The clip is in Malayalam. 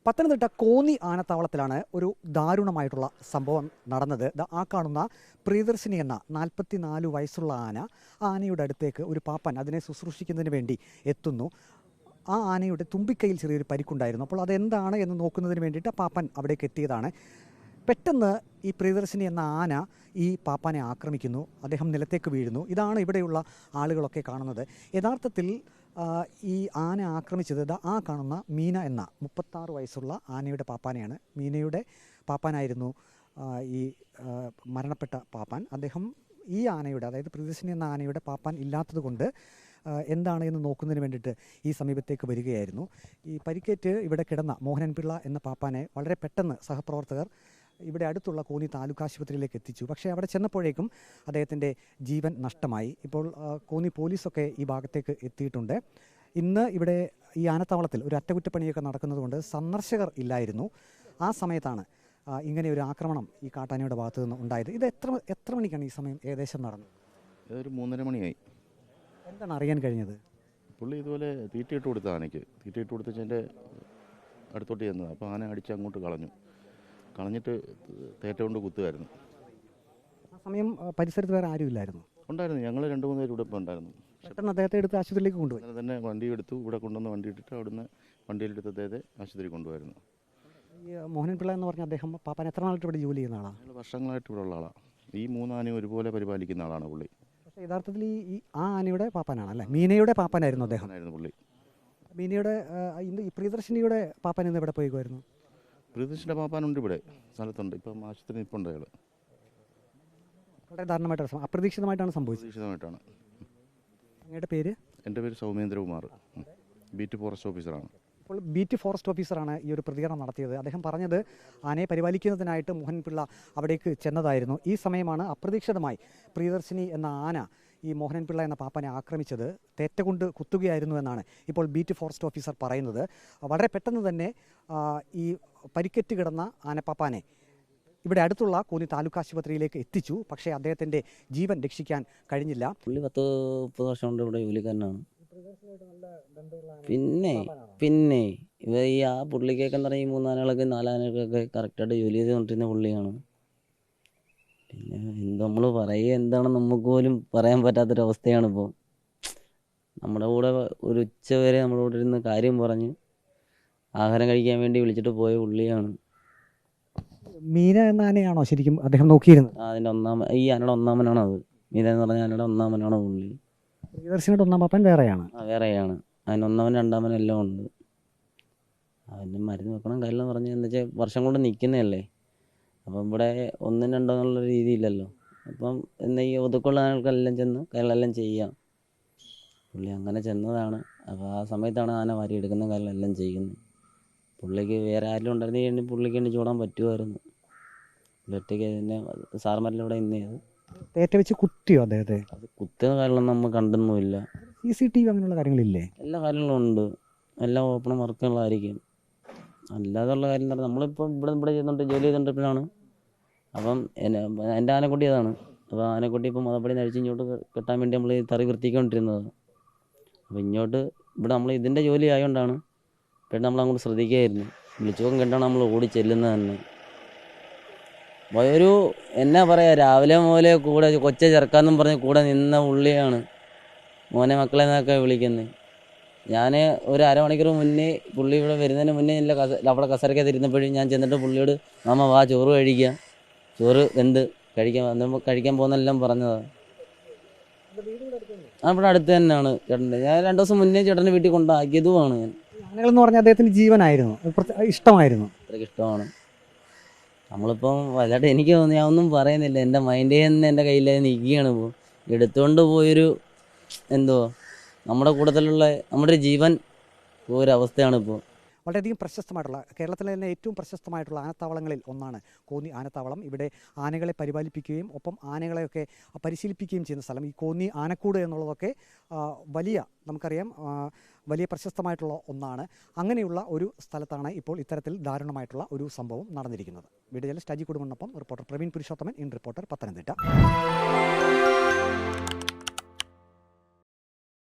പത്തനംതിട്ട കോന്നി ആനത്താവളത്തിലാണ് ഒരു ദാരുണമായിട്ടുള്ള സംഭവം നടന്നത്. ആ കാണുന്ന പ്രിയദർശിനി എന്ന 44 വയസ്സുള്ള ആനയുടെ അടുത്തേക്ക് ഒരു പാപ്പൻ അതിനെ ശുശ്രൂഷിക്കുന്നതിന് വേണ്ടി എത്തുന്നു. ആ ആനയുടെ തുമ്പിക്കൈയിൽ ചെറിയൊരു പരിക്കുണ്ടായിരുന്നു. അപ്പോൾ അതെന്താണ് എന്ന് നോക്കുന്നതിന് വേണ്ടിയിട്ട് പാപ്പൻ അവിടേക്ക് എത്തിയതാണ്. പെട്ടെന്ന് ഈ പ്രിയദർശിനി എന്ന ആന ഈ പാപ്പാനെ ആക്രമിക്കുന്നു. അദ്ദേഹം നിലത്തേക്ക് വീഴുന്നു. ഇതാണ് ഇവിടെയുള്ള ആളുകളൊക്കെ കാണുന്നത്. യഥാർത്ഥത്തിൽ ഈ ആന ആക്രമിച്ചത് ആ കാണുന്ന മീന എന്ന 36 വയസ്സുള്ള ആനയുടെ പാപ്പാനെയാണ്. മീനയുടെ പാപ്പാനായിരുന്നു ഈ മരണപ്പെട്ട പാപ്പാൻ. അദ്ദേഹം ഈ ആനയുടെ, അതായത് പ്രിയദർശിനി എന്ന ആനയുടെ പാപ്പാൻ ഇല്ലാത്തത് കൊണ്ട് എന്താണ് എന്ന് നോക്കുന്നതിന് വേണ്ടിയിട്ട് ഈ സമീപത്തേക്ക് വരികയായിരുന്നു. ഈ പരിക്കേറ്റ് ഇവിടെ കിടന്ന മോഹനൻപിള്ള എന്ന പാപ്പാനെ വളരെ പെട്ടെന്ന് സഹപ്രവർത്തകർ ഇവിടെ അടുത്തുള്ള കോന്നി താലൂക്ക് ആശുപത്രിയിലേക്ക് എത്തിച്ചു. പക്ഷേ അവിടെ ചെന്നപ്പോഴേക്കും അദ്ദേഹത്തിൻ്റെ ജീവൻ നഷ്ടമായി. ഇപ്പോൾ കോന്നി പോലീസൊക്കെ ഈ ഭാഗത്തേക്ക് എത്തിയിട്ടുണ്ട്. ഇന്ന് ഇവിടെ ഈ ആനത്താവളത്തിൽ ഒരു അറ്റകുറ്റപ്പണിയൊക്കെ നടക്കുന്നതുകൊണ്ട് സന്ദർശകർ ഇല്ലായിരുന്നു. ആ സമയത്താണ് ഇങ്ങനെ ഒരു ആക്രമണം ഈ കാട്ടാനയുടെ ഭാഗത്തു നിന്ന് ഉണ്ടായത്. ഇത് എത്ര മണിക്കാണ് ഈ സമയം ഏകദേശം നടന്നത്? ഒരു 3:30 മണിയായി. എന്താണ് അറിയാൻ കഴിഞ്ഞത്? പുള്ളി ഇതുപോലെ തീറ്റയിട്ട് കൊടുത്ത ആനയ്ക്ക് തീറ്റയിട്ട് കൊടുത്തതിൻ്റെ അടുത്തോട്ട് ചെന്നത്. അപ്പോൾ ആന അടിച്ച് അങ്ങോട്ട് കളഞ്ഞിട്ട് തേറ്റ കൊണ്ട് കുത്തുമായിരുന്നു. ആ സമയം പരിസരത്ത് വേറെ ആരും ഇല്ലായിരുന്നു? ഉണ്ടായിരുന്നു. ഞങ്ങൾ 2-3 പേര് ഇവിടെ ഇപ്പോൾ ഉണ്ടായിരുന്നു. പെട്ടെന്ന് അദ്ദേഹത്തെ എടുത്ത് ആശുപത്രിയിലേക്ക് കൊണ്ടുപോയി. അങ്ങനെ തന്നെ വണ്ടി എടുത്തു. ഇവിടെ കൊണ്ടുവന്ന് വണ്ടി ഇട്ടിട്ട് അവിടുന്ന് വണ്ടിയിലെടുത്ത് അദ്ദേഹത്തെ ആശുപത്രി കൊണ്ടുപോയിരുന്നു. ഈ മോഹനൻപിള്ള എന്ന് പറഞ്ഞ അദ്ദേഹം പാപ്പാൻ എത്ര നാളായിട്ട് ഇവിടെ ജോലി ചെയ്യുന്ന ആളാണ്? ഞങ്ങൾ വർഷങ്ങളായിട്ട് ഇവിടെ ഉള്ള ആളാണ്. ഈ 3 ആനയും ഒരുപോലെ പരിപാലിക്കുന്ന ആളാണ് പുള്ളി. പക്ഷേ യഥാർത്ഥത്തിൽ ഈ ആനയുടെ പാപ്പാനാണ് അല്ലേ? മീനയുടെ പാപ്പാനായിരുന്നു അദ്ദേഹം. പുള്ളി മീനയുടെ ഈ പ്രിയദർശിനിയുടെ പാപ്പാൻ ഇന്ന് ഇവിടെ പോയിക്കുമായിരുന്നു. പ്രിയദർശിൻ്റെ പാപ്പാനുണ്ട് ഇവിടെ സ്ഥലത്തുണ്ട്. ഇപ്പം ആശുപത്രി നിൽപ്പുണ്ട് അയാൾ. വളരെ ദാരുണമായിട്ടാണ്, അപ്രതീക്ഷിതമായിട്ടാണ് സംഭവിച്ചത്. അപ്രതീക്ഷിതമായിട്ടാണ്. അങ്ങയുടെ പേര്? എൻ്റെ പേര് സൗമേന്ദ്രകുമാർ. ബീറ്റ് ഫോറസ്റ്റ് ഓഫീസറാണ്. ഇപ്പോൾ ബീറ്റ് ഫോറസ്റ്റ് ഓഫീസറാണ് ഈ ഒരു പ്രതികരണം നടത്തിയത്. അദ്ദേഹം പറഞ്ഞത് ആനയെ പരിപാലിക്കുന്നതിനായിട്ട് മോഹൻപിള്ള അവിടേക്ക് ചെന്നതായിരുന്നു. ഈ സമയമാണ് അപ്രതീക്ഷിതമായി പ്രിയദർശിനി എന്ന ആന ഈ മോഹനൻപിള്ള എന്ന പാപ്പനെ ആക്രമിച്ചത്. തേറ്റ കൊണ്ട് കുത്തുകയായിരുന്നു എന്നാണ് ഇപ്പോൾ ബീറ്റ് ഫോറസ്റ്റ് ഓഫീസർ പറയുന്നത്. വളരെ പെട്ടെന്ന് തന്നെ ഈ പരിക്കേറ്റ് കിടന്ന ആനപ്പാപ്പാനെ ഇവിടെ അടുത്തുള്ള കോന്നി താലൂക്ക് ആശുപത്രിയിലേക്ക് എത്തിച്ചു. പക്ഷേ അദ്ദേഹത്തിൻ്റെ ജീവൻ രക്ഷിക്കാൻ കഴിഞ്ഞില്ല. പുള്ളി 10-30 വർഷം കൊണ്ട് ഇവിടെ ജോലിക്കാരനാണ്. പിന്നെ ഇവ ഈ പുള്ളിക്കൊക്കെ എന്താ പറയുക, ഈ 3 ആനകളൊക്കെ 4 ആനകൾക്കൊക്കെ കറക്റ്റായിട്ട് ജോലി ചെയ്തുകൊണ്ടിരുന്ന പുള്ളിയാണ്. പിന്നെ നമ്മൾ പറയുക എന്താണ് നമുക്ക് പോലും പറയാൻ പറ്റാത്തൊരവസ്ഥയാണ് ഇപ്പോൾ. നമ്മുടെ കൂടെ ഒരു ഉച്ച വരെ നമ്മുടെ കൂടെ ഇരുന്ന് കാര്യം പറഞ്ഞ് ആഹാരം കഴിക്കാൻ വേണ്ടി വിളിച്ചിട്ട് പോയ പുള്ളിയാണ്. മീന എന്ന ആനയാണോ ശരിക്കും അദ്ദേഹം നോക്കിയിരുന്നത്? അതിൻ്റെ ഈ ആനയുടെ ഒന്നാമനാണ് അത്. മീന എന്ന് പറഞ്ഞ ആനയുടെ ഒന്നാമനാണ് പുള്ളി. പ്രിയദർശിനിയുടെ ഒന്നാം പാപ്പൻ വേറെയാണ്? വേറെയാണ്. അതിന് ഒന്നാമൻ രണ്ടാമൻ എല്ലാം ഉണ്ട്. അതിന് മരുന്ന് വെക്കണം കാര്യമെന്ന് പറഞ്ഞാൽ എന്താ വെച്ചാൽ വർഷം കൊണ്ട് നിൽക്കുന്നതല്ലേ. അപ്പം ഇവിടെ 1-2 എന്നുള്ള രീതിയില്ലല്ലോ. അപ്പം എന്നാൽ ഈ ഒതുക്കുള്ള ആൾക്കെല്ലാം ചെന്ന് കാര്യങ്ങളെല്ലാം ചെയ്യാം. പുള്ളി അങ്ങനെ ചെന്നതാണ്. അപ്പോൾ ആ സമയത്താണ് ആന വാരിയെടുക്കുന്ന കാര്യങ്ങളെല്ലാം ചെയ്യുന്നത്. പുള്ളിക്ക് വേറെ ആരെങ്കിലും ഉണ്ടായിരുന്നെങ്കിൽ പുള്ളിക്ക് വേണ്ടി ചൂടാൻ പറ്റുമായിരുന്നു. ഒറ്റയ്ക്ക് തന്നെ സാർമാരിലൂടെ ഇന്നത് തേറ്റ വെച്ച് കുത്തിയോ അദ്ദേഹത്തെ? അത് കുത്തുന്ന കാര്യങ്ങളൊന്നും നമ്മൾ കണ്ടൊന്നുമില്ല. CCTV അങ്ങനെയുള്ള കാര്യങ്ങളില്ലേ? എല്ലാ കാര്യങ്ങളും ഉണ്ട്. എല്ലാം ഓപ്പൺ വർക്കുകളായിരിക്കും. അല്ലാതുള്ള കാര്യം എന്ന് പറഞ്ഞാൽ നമ്മളിപ്പോൾ ഇവിടെ ജോലി ചെയ്തുകൊണ്ടിരിപ്പോഴാണ്. അപ്പം എൻ്റെ ആനക്കുട്ടി അതാണ്. അപ്പോൾ ആനക്കുട്ടി ഇപ്പം മതപ്പടി നഴിച്ച് ഇങ്ങോട്ട് കെട്ടാൻ വേണ്ടി നമ്മൾ തറി വൃത്തിക്കൊണ്ടിരുന്നത്. അപ്പോൾ ഇങ്ങോട്ട് ഇവിടെ നമ്മൾ ഇതിൻ്റെ ജോലി ആയതുകൊണ്ടാണ് പിന്നെ നമ്മൾ അങ്ങോട്ട് ശ്രദ്ധിക്കുകയായിരുന്നു. വിളിച്ചോക്കം കണ്ടാണ് നമ്മൾ ഓടി ചെല്ലുന്നത് തന്നെ. ഒരു എന്നാ പറയുക, രാവിലെ മുതലേ കൂടെ കൊച്ച ചെറുക്കാന്നും പറഞ്ഞ് കൂടെ നിന്ന പുള്ളിയാണ്. മോനെ മക്കളെ എന്നൊക്കെ വിളിക്കുന്നത്. ഞാൻ ഒരു അരമണിക്കൂർ മുന്നേ പുള്ളി ഇവിടെ വരുന്നതിന് മുന്നേ അവിടെ കസരക്കകത്ത് ഇരുന്നപ്പോഴും ഞാൻ ചെന്നിട്ട് പുള്ളിയോട് മാമ വാ ചോറ് കഴിക്കാം, ചോറ് എന്ത് കഴിക്കാൻ പോകുന്നെല്ലാം പറഞ്ഞതാണ്. ഇവിടെ അടുത്ത് തന്നെയാണ് ചേട്ടൻ്റെ. ഞാൻ 2 ദിവസം മുന്നേ ചേട്ടൻ്റെ വീട്ടിൽ കൊണ്ടാക്കിയതുമാണ്. ഞാൻ ആനകളെന്ന് പറഞ്ഞാൽ അദ്ദേഹത്തിന് ജീവനായിരുന്നു, ഇഷ്ടമായിരുന്നു. അത്രയ്ക്ക് ഇഷ്ടമാണ്. നമ്മളിപ്പം വല്ലാണ്ട് എനിക്ക് തോന്നി, ഞാൻ ഒന്നും പറയുന്നില്ല. എൻ്റെ മൈൻഡേ തന്നെ എൻ്റെ കയ്യിൽ നിൽക്കുകയാണ്. ഇപ്പോൾ എടുത്തുകൊണ്ട് പോയൊരു എന്തോ നമ്മുടെ കൂട്ടത്തിലുള്ള നമ്മുടെ ജീവൻ ഒരവസ്ഥയാണ് ഇപ്പോൾ. വളരെയധികം പ്രശസ്തമായിട്ടുള്ള, കേരളത്തിലെ തന്നെ ഏറ്റവും പ്രശസ്തമായിട്ടുള്ള ആനത്താവളങ്ങളിൽ ഒന്നാണ് കോന്നി ആനത്താവളം. ഇവിടെ ആനകളെ പരിപാലിപ്പിക്കുകയും ഒപ്പം ആനകളെയൊക്കെ പരിശീലിപ്പിക്കുകയും ചെയ്യുന്ന സ്ഥലം. ഈ കോന്നി ആനക്കൂട് എന്നുള്ളതൊക്കെ നമുക്കറിയാം വലിയ പ്രശസ്തമായിട്ടുള്ള ഒന്നാണ്. അങ്ങനെയുള്ള ഒരു സ്ഥലത്താണ് ഇപ്പോൾ ഇത്തരത്തിൽ ദാരുണമായിട്ടുള്ള ഒരു സംഭവം നടന്നിരിക്കുന്നത്. വീഡിയോ ജേർണലിസ്റ്റ് അജി കുടുംബനൊപ്പം reporter Praveen Purushothaman, in reporter, Pathanamthitta.